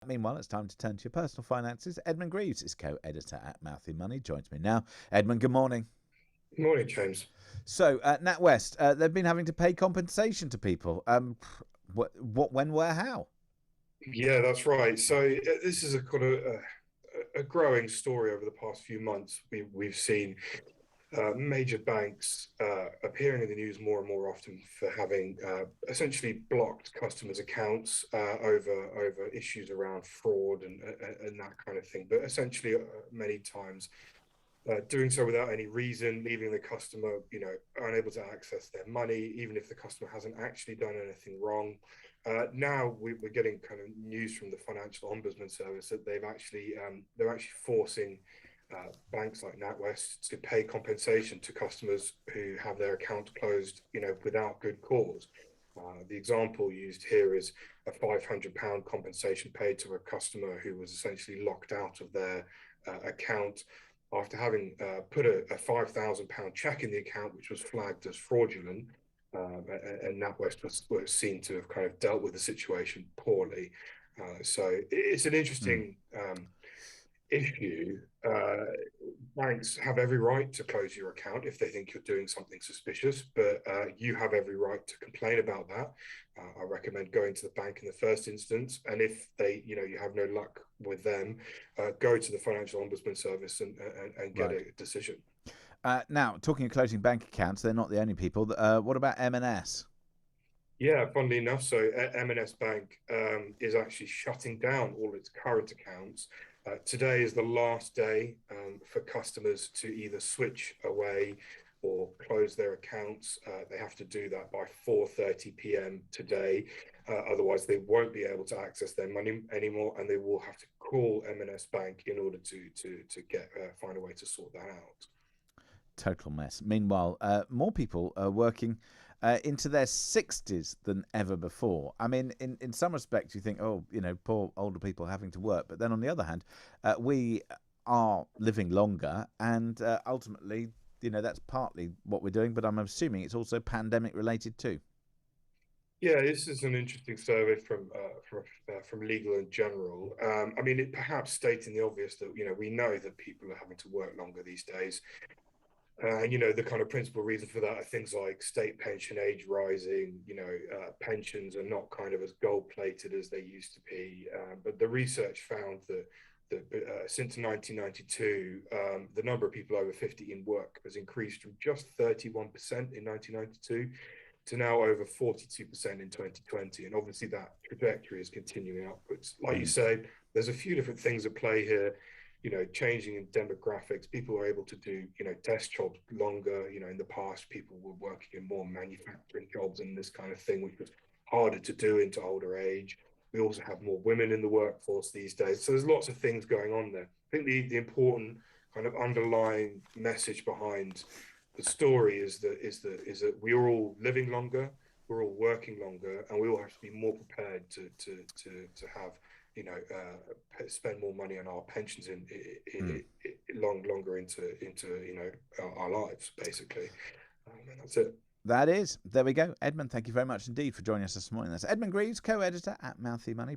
Meanwhile, it's time to turn to your personal finances. Edmund Greaves is co-editor at Mouthy Money. Joins me now. Edmund, good morning. Good morning, James. So, NatWest, they've been having to pay compensation to people. What, when, where, how? Yeah, that's right. So this is a kind of a growing story over the past few months. We've seen major banks appearing in the news more and more often for having essentially blocked customers' accounts over issues around fraud and that kind of thing. But essentially, many times doing so without any reason, leaving the customer, unable to access their money, even if the customer hasn't actually done anything wrong. Now we're getting kind of news from the Financial Ombudsman Service that they're actually forcing banks like NatWest to pay compensation to customers who have their account closed, without good cause. The example used here is a £500 compensation paid to a customer who was essentially locked out of their account after having put a £5,000 check in the account, which was flagged as fraudulent. And NatWest was seen to have kind of dealt with the situation poorly. So it's an interesting issue. Banks have every right to close your account if they think you're doing something suspicious, but you have every right to complain about that. I recommend going to the bank in the first instance, and if you have no luck with them, go to the Financial Ombudsman Service and get a decision. Now, talking of closing bank accounts, they're not the only people. What about M&S? Yeah, funnily enough, so M&S Bank is actually shutting down all its current accounts. Today is the last day for customers to either switch away or close their accounts. They have to do that by 4:30 p.m. today. Otherwise, they won't be able to access their money anymore, and they will have to call M&S Bank in order to find a way to sort that out. Total mess. Meanwhile, more people are working into their 60s than ever before. I mean, in some respects, you think, poor older people having to work. But then on the other hand, we are living longer, and ultimately, that's partly what we're doing. But I'm assuming it's also pandemic related too. Yeah, this is an interesting survey from Legal and General. I mean, it perhaps stating the obvious that we know that people are having to work longer these days. The kind of principal reason for that are things like state pension age rising, pensions are not kind of as gold plated as they used to be. But the research found that since 1992, the number of people over 50 in work has increased from just 31% in 1992 to now over 42% in 2020. And obviously that trajectory is continuing upwards. Like you say, there's a few different things at play here. Changing in demographics, people are able to do, desk jobs longer. In the past, people were working in more manufacturing jobs and this kind of thing, which was harder to do into older age. We also have more women in the workforce these days. So there's lots of things going on there. I think the important kind of underlying message behind the story is that we're all living longer, we're all working longer, and we all have to be more prepared to have spend more money on our pensions longer into our lives, basically. And that's it. That is. There we go. Edmund, thank you very much indeed for joining us this morning. That's Edmund Greaves, co-editor at Mouthy Money.